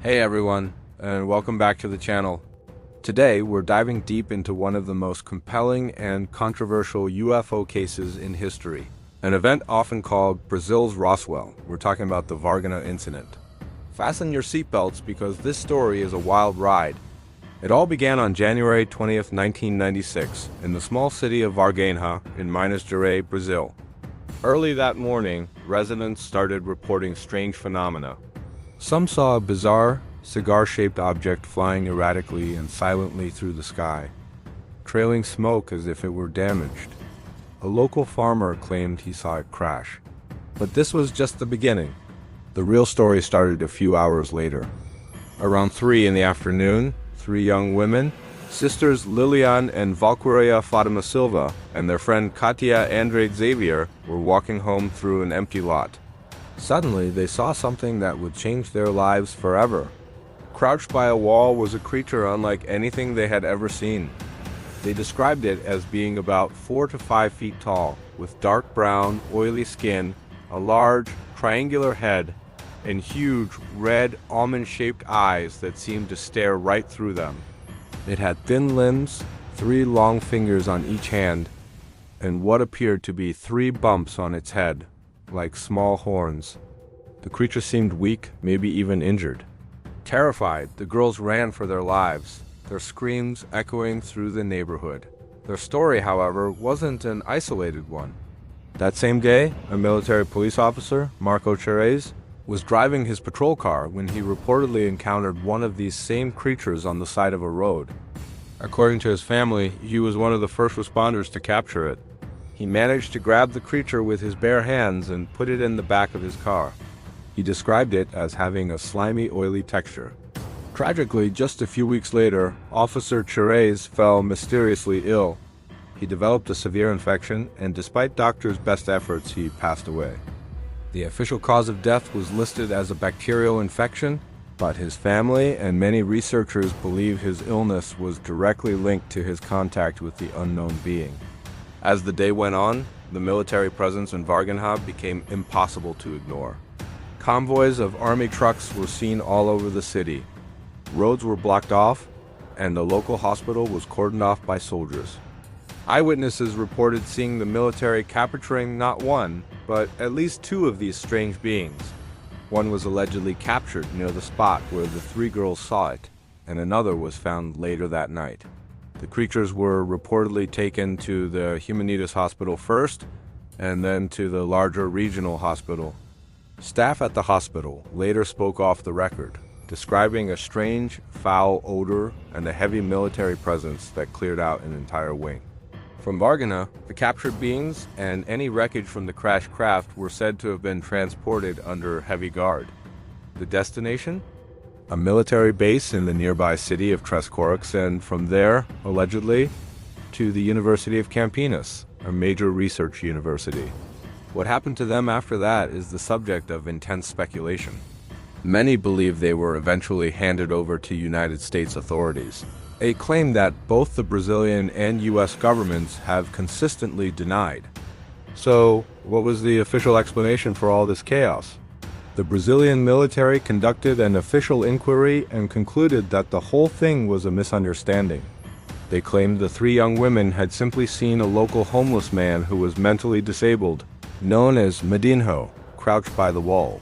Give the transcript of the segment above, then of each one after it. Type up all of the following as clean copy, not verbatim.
Hey everyone, and welcome back to the channel. Today, we're diving deep into one of the most compelling and controversial UFO cases in history. An event often called Brazil's Roswell. We're talking about the Varginha incident. Fasten your seatbelts because this story is a wild ride. It all began on January 20th, 1996, in the small city of Varginha in Minas Gerais, Brazil. Early that morning, residents started reporting strange phenomena. Some saw a bizarre, cigar-shaped object flying erratically and silently through the sky, trailing smoke as if it were damaged. A local farmer claimed he saw it crash. But this was just the beginning. The real story started a few hours later. Around 3 in the afternoon, 3 young women, sisters Lilian and Valkyria Fatima Silva, and their friend Katia Andrade Xavier were walking home through an empty lot. Suddenly, they saw something that would change their lives forever. Crouched by a wall was a creature unlike anything they had ever seen. They described it as being about 4 to 5 feet tall, with dark brown, oily skin, a large, triangular head, and huge, red, almond-shaped eyes that seemed to stare right through them. It had thin limbs, 3 long fingers on each hand, and what appeared to be 3 bumps on its head, like small horns. The creature seemed weak, maybe even injured. Terrified, the girls ran for their lives, their screams echoing through the neighborhood. Their story, however, wasn't an isolated one. That same day, a military police officer, Marco Cherez, was driving his patrol car when he reportedly encountered one of these same creatures on the side of a road. According to his family, he was one of the first responders to capture it. He managed to grab the creature with his bare hands and put it in the back of his car. He described it as having a slimy, oily texture. Tragically, just a few weeks later, Officer Cherez fell mysteriously ill. He developed a severe infection, and despite doctors' best efforts, he passed away. The official cause of death was listed as a bacterial infection, but his family and many researchers believe his illness was directly linked to his contact with the unknown being. As the day went on, the military presence in Varginha became impossible to ignore. Convoys of army trucks were seen all over the city. Roads were blocked off, and the local hospital was cordoned off by soldiers. Eyewitnesses reported seeing the military capturing not one, but at least 2 of these strange beings. One was allegedly captured near the spot where the 3 girls saw it, and another was found later that night. The creatures were reportedly taken to the Humanitas Hospital first, and then to the larger regional hospital. Staff at the hospital later spoke off the record, describing a strange, foul odor and a heavy military presence that cleared out an entire wing. From Varginha, the captured beings and any wreckage from the crashed craft were said to have been transported under heavy guard. The destination? A military base in the nearby city of Tres Corax, and from there, allegedly, to the University of Campinas, a major research university. What happened to them after that is the subject of intense speculation. Many believe they were eventually handed over to United States authorities, a claim that both the Brazilian and US governments have consistently denied. So, what was the official explanation for all this chaos? The Brazilian military conducted an official inquiry and concluded that the whole thing was a misunderstanding. They claimed the 3 young women had simply seen a local homeless man who was mentally disabled, known as Medinho, crouched by the wall.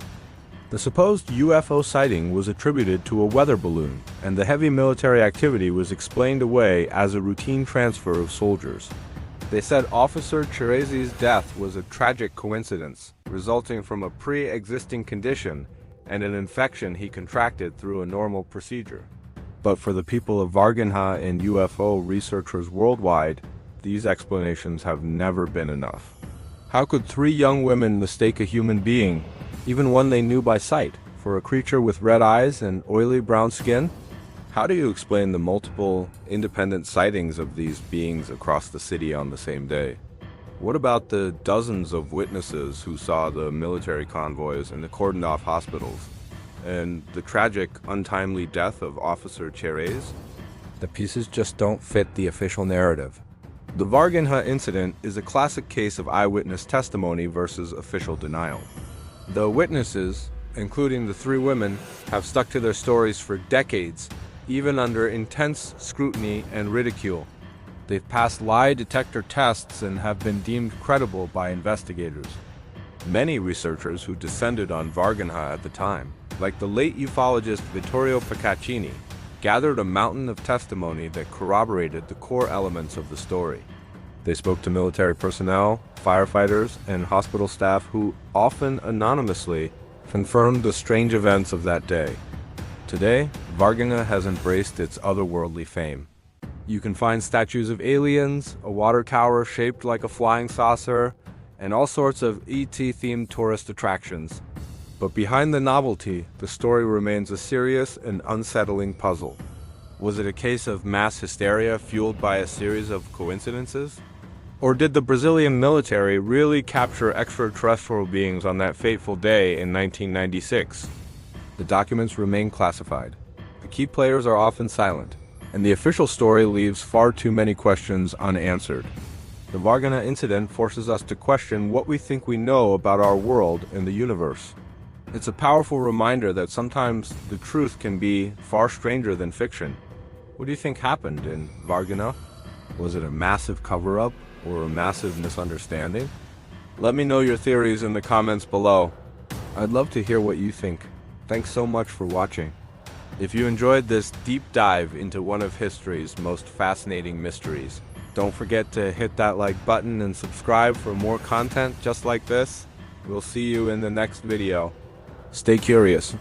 The supposed UFO sighting was attributed to a weather balloon, and the heavy military activity was explained away as a routine transfer of soldiers. They said Officer Cherez's death was a tragic coincidence, resulting from a pre-existing condition and an infection he contracted through a normal procedure. But for the people of Varginha and UFO researchers worldwide, these explanations have never been enough. How could 3 young women mistake a human being, even one they knew by sight, for a creature with red eyes and oily brown skin? How do you explain the multiple, independent sightings of these beings across the city on the same day? What about the dozens of witnesses who saw the military convoys and the cordoned-off hospitals? And the tragic, untimely death of Officer Cherez? The pieces just don't fit the official narrative. The Varginha incident is a classic case of eyewitness testimony versus official denial. The witnesses, including the three women, have stuck to their stories for decades, even under intense scrutiny and ridicule. They've passed lie detector tests and have been deemed credible by investigators. Many researchers who descended on Varginha at the time, like the late ufologist Vittorio Picaccini, gathered a mountain of testimony that corroborated the core elements of the story. They spoke to military personnel, firefighters, and hospital staff who, often anonymously, confirmed the strange events of that day. Today, Varginha has embraced its otherworldly fame. You can find statues of aliens, a water tower shaped like a flying saucer, and all sorts of ET-themed tourist attractions. But behind the novelty, the story remains a serious and unsettling puzzle. Was it a case of mass hysteria fueled by a series of coincidences? Or did the Brazilian military really capture extraterrestrial beings on that fateful day in 1996? The documents remain classified. The key players are often silent, and the official story leaves far too many questions unanswered. The Varginha incident forces us to question what we think we know about our world and the universe. It's a powerful reminder that sometimes the truth can be far stranger than fiction. What do you think happened in Varginha? Was it a massive cover-up or a massive misunderstanding? Let me know your theories in the comments below. I'd love to hear what you think. Thanks so much for watching. If you enjoyed this deep dive into one of history's most fascinating mysteries, don't forget to hit that like button and subscribe for more content just like this. We'll see you in the next video. Stay curious.